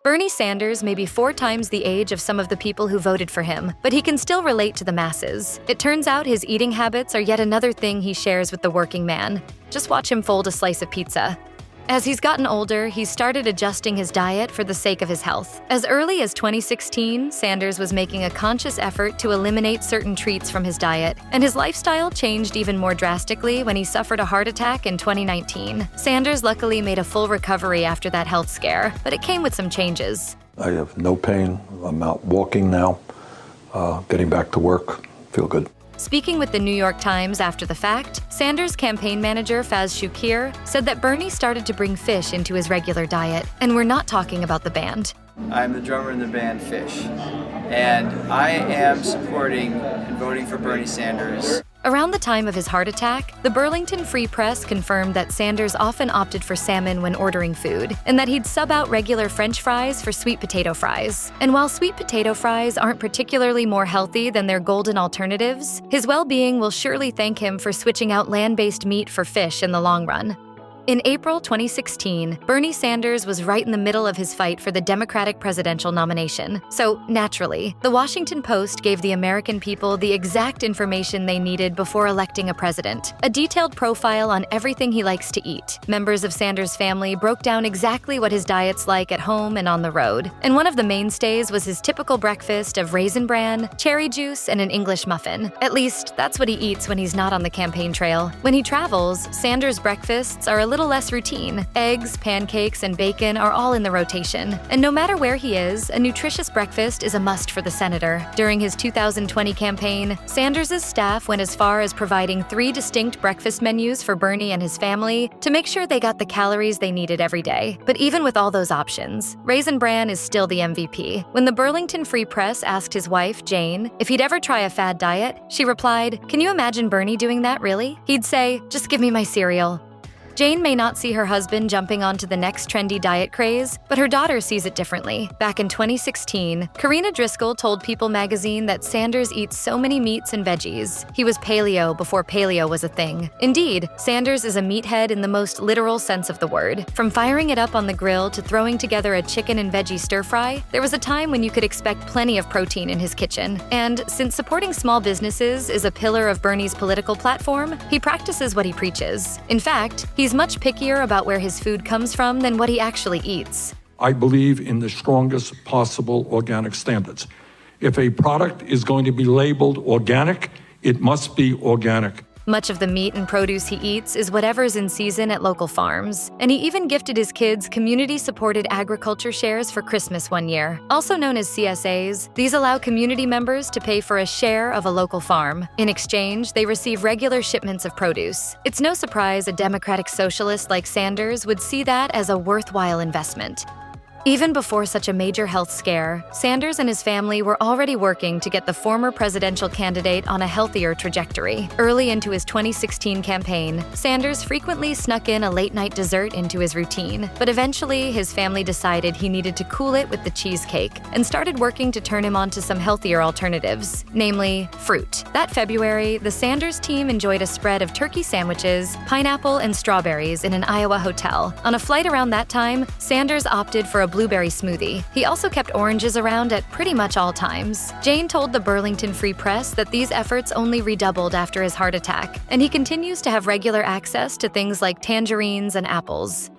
Bernie Sanders may be 4 times the age of some of the people who voted for him, but he can still relate to the masses. It turns out his eating habits are yet another thing he shares with the working man. Just watch him fold a slice of pizza. As he's gotten older, he's started adjusting his diet for the sake of his health. As early as 2016, Sanders was making a conscious effort to eliminate certain treats from his diet, and his lifestyle changed even more drastically when he suffered a heart attack in 2019. Sanders luckily made a full recovery after that health scare, but it came with some changes. I have no pain. I'm out walking now, getting back to work. Feel good. Speaking with the New York Times after the fact, Sanders' campaign manager Faz Shukir said that Bernie started to bring fish into his regular diet, and we're not talking about the band. I'm the drummer in the band Fish, and I am supporting and voting for Bernie Sanders. Around the time of his heart attack, the Burlington Free Press confirmed that Sanders often opted for salmon when ordering food, and that he'd sub out regular French fries for sweet potato fries. And while sweet potato fries aren't particularly more healthy than their golden alternatives, his well-being will surely thank him for switching out land-based meat for fish in the long run. In April 2016, Bernie Sanders was right in the middle of his fight for the Democratic presidential nomination. So, naturally, the Washington Post gave the American people the exact information they needed before electing a president. A detailed profile on everything he likes to eat. Members of Sanders' family broke down exactly what his diet's like at home and on the road. And one of the mainstays was his typical breakfast of Raisin Bran, cherry juice, and an English muffin. At least, that's what he eats when he's not on the campaign trail. When he travels, Sanders' breakfasts are a little less routine. Eggs, pancakes, and bacon are all in the rotation. And no matter where he is, a nutritious breakfast is a must for the senator. During his 2020 campaign, Sanders' staff went as far as providing 3 distinct breakfast menus for Bernie and his family to make sure they got the calories they needed every day. But even with all those options, Raisin Bran is still the MVP. When the Burlington Free Press asked his wife, Jane, if he'd ever try a fad diet, she replied, "Can you imagine Bernie doing that, really?" He'd say, "Just give me my cereal." Jane may not see her husband jumping onto the next trendy diet craze, but her daughter sees it differently. Back in 2016, Karina Driscoll told People magazine that Sanders eats so many meats and veggies. He was paleo before paleo was a thing. Indeed, Sanders is a meathead in the most literal sense of the word. From firing it up on the grill to throwing together a chicken and veggie stir-fry, there was a time when you could expect plenty of protein in his kitchen. And since supporting small businesses is a pillar of Bernie's political platform, he practices what he preaches. In fact, he's much pickier about where his food comes from than what he actually eats. I believe in the strongest possible organic standards. If a product is going to be labeled organic, it must be organic. Much of the meat and produce he eats is whatever's in season at local farms. And he even gifted his kids community-supported agriculture shares for Christmas one year. Also known as CSAs, these allow community members to pay for a share of a local farm. In exchange, they receive regular shipments of produce. It's no surprise a democratic socialist like Sanders would see that as a worthwhile investment. Even before such a major health scare, Sanders and his family were already working to get the former presidential candidate on a healthier trajectory. Early into his 2016 campaign, Sanders frequently snuck in a late-night dessert into his routine, but eventually his family decided he needed to cool it with the cheesecake and started working to turn him onto some healthier alternatives, namely fruit. That February, the Sanders team enjoyed a spread of turkey sandwiches, pineapple, and strawberries in an Iowa hotel. On a flight around that time, Sanders opted for a blueberry smoothie. He also kept oranges around at pretty much all times. Jane told the Burlington Free Press that these efforts only redoubled after his heart attack, and he continues to have regular access to things like tangerines and apples.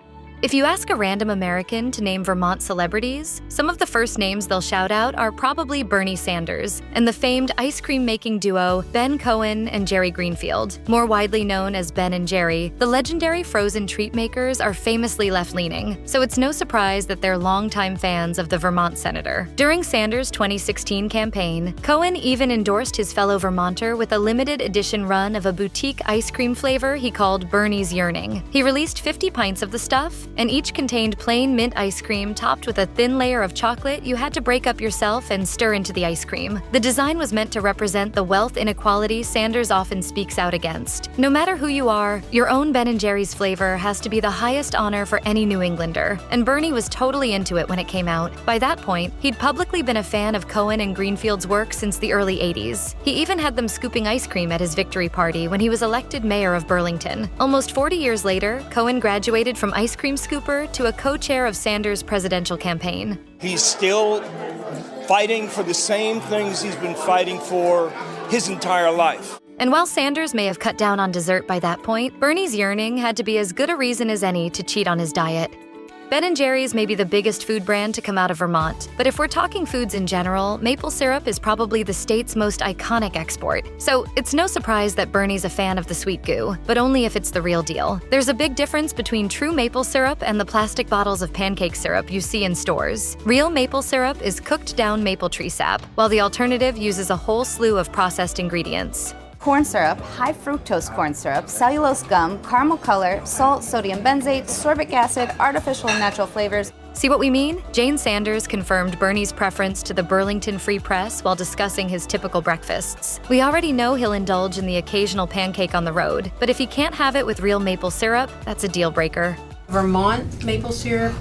If you ask a random American to name Vermont celebrities, some of the first names they'll shout out are probably Bernie Sanders and the famed ice cream-making duo Ben Cohen and Jerry Greenfield. More widely known as Ben and Jerry, the legendary frozen treat makers are famously left-leaning, so it's no surprise that they're longtime fans of the Vermont senator. During Sanders' 2016 campaign, Cohen even endorsed his fellow Vermonter with a limited edition run of a boutique ice cream flavor he called Bernie's Yearning. He released 50 pints of the stuff, and each contained plain mint ice cream topped with a thin layer of chocolate you had to break up yourself and stir into the ice cream. The design was meant to represent the wealth inequality Sanders often speaks out against. No matter who you are, your own Ben & Jerry's flavor has to be the highest honor for any New Englander, and Bernie was totally into it when it came out. By that point, he'd publicly been a fan of Cohen and Greenfield's work since the early 80s. He even had them scooping ice cream at his victory party when he was elected mayor of Burlington. Almost 40 years later, Cohen graduated from ice cream scooper to a co-chair of Sanders' presidential campaign. He's still fighting for the same things he's been fighting for his entire life. And while Sanders may have cut down on dessert by that point, Bernie's yearning had to be as good a reason as any to cheat on his diet. Ben & Jerry's may be the biggest food brand to come out of Vermont, but if we're talking foods in general, maple syrup is probably the state's most iconic export. So it's no surprise that Bernie's a fan of the sweet goo, but only if it's the real deal. There's a big difference between true maple syrup and the plastic bottles of pancake syrup you see in stores. Real maple syrup is cooked down maple tree sap, while the alternative uses a whole slew of processed ingredients. Corn syrup, high fructose corn syrup, cellulose gum, caramel color, salt, sodium benzoate, sorbic acid, artificial and natural flavors. See what we mean? Jane Sanders confirmed Bernie's preference to the Burlington Free Press while discussing his typical breakfasts. We already know he'll indulge in the occasional pancake on the road, but if he can't have it with real maple syrup, that's a deal breaker. Vermont maple syrup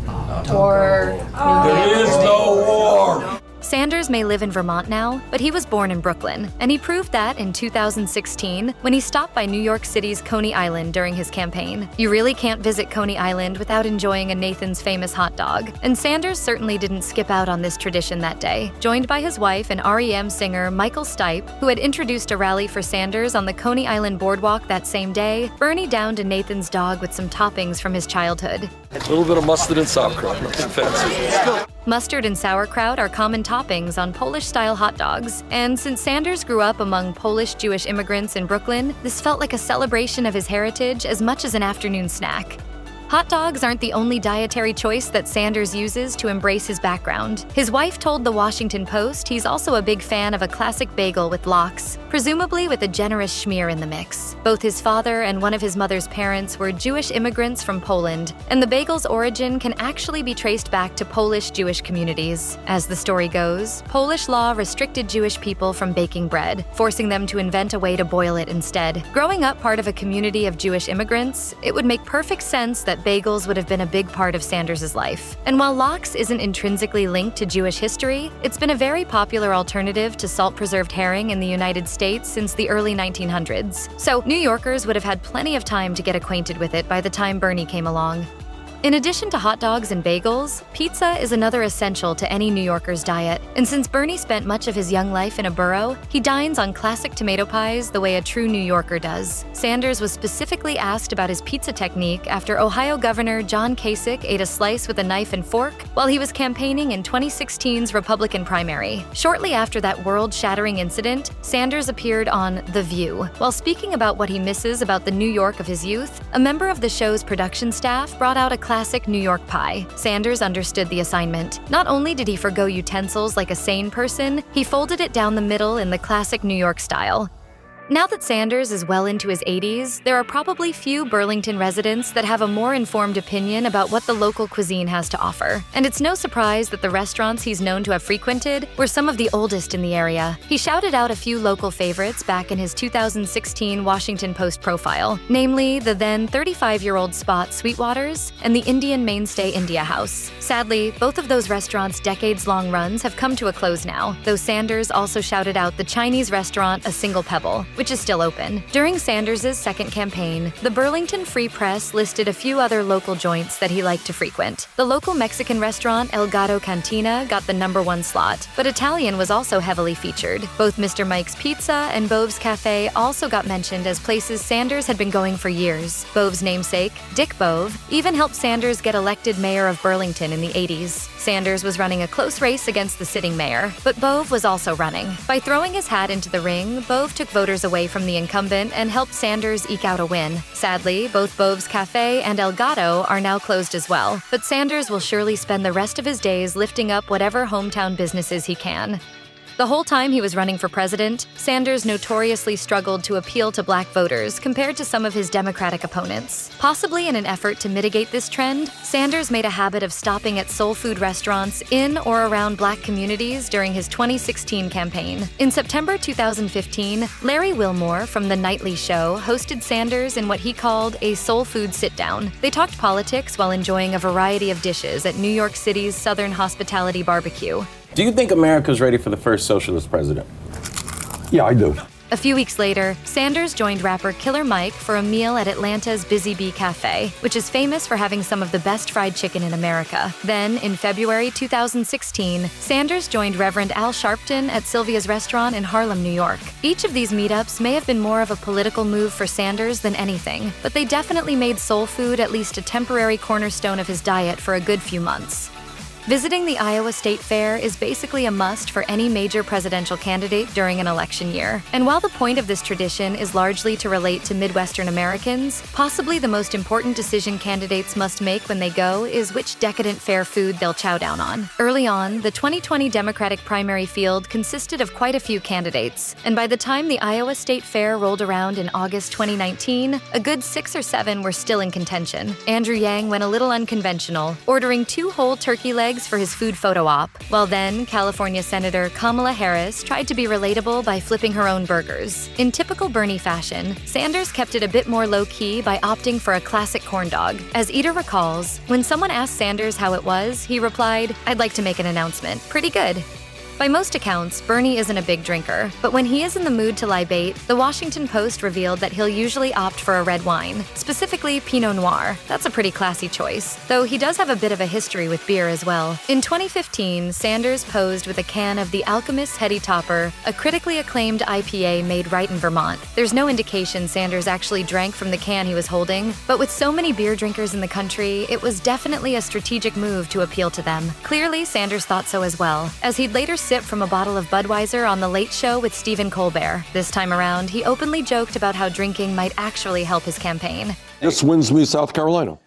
or There is no war. Sanders may live in Vermont now, but he was born in Brooklyn, and he proved that in 2016 when he stopped by New York City's Coney Island during his campaign. You really can't visit Coney Island without enjoying a Nathan's Famous hot dog, and Sanders certainly didn't skip out on this tradition that day. Joined by his wife and REM singer Michael Stipe, who had introduced a rally for Sanders on the Coney Island boardwalk that same day, Bernie downed a Nathan's dog with some toppings from his childhood. A little bit of mustard and sauerkraut, nothing fancy. Mustard and sauerkraut are common toppings on Polish-style hot dogs, and since Sanders grew up among Polish-Jewish immigrants in Brooklyn, this felt like a celebration of his heritage as much as an afternoon snack. Hot dogs aren't the only dietary choice that Sanders uses to embrace his background. His wife told the Washington Post he's also a big fan of a classic bagel with lox, presumably with a generous schmear in the mix. Both his father and one of his mother's parents were Jewish immigrants from Poland, and the bagel's origin can actually be traced back to Polish Jewish communities. As the story goes, Polish law restricted Jewish people from baking bread, forcing them to invent a way to boil it instead. Growing up part of a community of Jewish immigrants, it would make perfect sense that bagels would have been a big part of Sanders' life. And while lox isn't intrinsically linked to Jewish history, it's been a very popular alternative to salt-preserved herring in the United States since the early 1900s. So New Yorkers would have had plenty of time to get acquainted with it by the time Bernie came along. In addition to hot dogs and bagels, pizza is another essential to any New Yorker's diet. And since Bernie spent much of his young life in a borough, he dines on classic tomato pies the way a true New Yorker does. Sanders was specifically asked about his pizza technique after Ohio Governor John Kasich ate a slice with a knife and fork while he was campaigning in 2016's Republican primary. Shortly after that world-shattering incident, Sanders appeared on The View. While speaking about what he misses about the New York of his youth, a member of the show's production staff brought out a classic New York pie. Sanders understood the assignment. Not only did he forgo utensils like a sane person, he folded it down the middle in the classic New York style. Now that Sanders is well into his 80s, there are probably few Burlington residents that have a more informed opinion about what the local cuisine has to offer. And it's no surprise that the restaurants he's known to have frequented were some of the oldest in the area. He shouted out a few local favorites back in his 2016 Washington Post profile, namely the then 35-year-old spot Sweetwater's and the Indian mainstay India House. Sadly, both of those restaurants' decades-long runs have come to a close now, though Sanders also shouted out the Chinese restaurant A Single Pebble, which is still open. During Sanders' second campaign, the Burlington Free Press listed a few other local joints that he liked to frequent. The local Mexican restaurant El Gato Cantina got the #1 slot, but Italian was also heavily featured. Both Mr. Mike's Pizza and Bove's Cafe also got mentioned as places Sanders had been going for years. Bove's namesake, Dick Bove, even helped Sanders get elected mayor of Burlington in the 80s. Sanders was running a close race against the sitting mayor, but Bove was also running. By throwing his hat into the ring, Bove took voters away from the incumbent and helped Sanders eke out a win. Sadly, both Bove's Cafe and El Gato are now closed as well, but Sanders will surely spend the rest of his days lifting up whatever hometown businesses he can. The whole time he was running for president, Sanders notoriously struggled to appeal to black voters compared to some of his Democratic opponents. Possibly in an effort to mitigate this trend, Sanders made a habit of stopping at soul food restaurants in or around black communities during his 2016 campaign. In September 2015, Larry Wilmore from The Nightly Show hosted Sanders in what he called a soul food sit-down. They talked politics while enjoying a variety of dishes at New York City's Southern Hospitality Barbecue. Do you think America's ready for the first socialist president? Yeah, I do. A few weeks later, Sanders joined rapper Killer Mike for a meal at Atlanta's Busy Bee Cafe, which is famous for having some of the best fried chicken in America. Then, in February 2016, Sanders joined Reverend Al Sharpton at Sylvia's restaurant in Harlem, New York. Each of these meetups may have been more of a political move for Sanders than anything, but they definitely made soul food at least a temporary cornerstone of his diet for a good few months. Visiting the Iowa State Fair is basically a must for any major presidential candidate during an election year. And while the point of this tradition is largely to relate to Midwestern Americans, possibly the most important decision candidates must make when they go is which decadent fair food they'll chow down on. Early on, the 2020 Democratic primary field consisted of quite a few candidates, and by the time the Iowa State Fair rolled around in August 2019, a good 6 or 7 were still in contention. Andrew Yang went a little unconventional, ordering 2 whole turkey legs for his food photo op, while then California Senator Kamala Harris tried to be relatable by flipping her own burgers. In typical Bernie fashion, Sanders kept it a bit more low-key by opting for a classic corn dog. As Eater recalls, when someone asked Sanders how it was, he replied, "I'd like to make an announcement. Pretty good." By most accounts, Bernie isn't a big drinker, but when he is in the mood to lie bait, the Washington Post revealed that he'll usually opt for a red wine, specifically Pinot Noir. That's a pretty classy choice, though he does have a bit of a history with beer as well. In 2015, Sanders posed with a can of the Alchemist's Heady Topper, a critically acclaimed IPA made right in Vermont. There's no indication Sanders actually drank from the can he was holding, but with so many beer drinkers in the country, it was definitely a strategic move to appeal to them. Clearly, Sanders thought so as well, as he'd later sip from a bottle of Budweiser on The Late Show with Stephen Colbert. This time around, he openly joked about how drinking might actually help his campaign. This wins me South Carolina.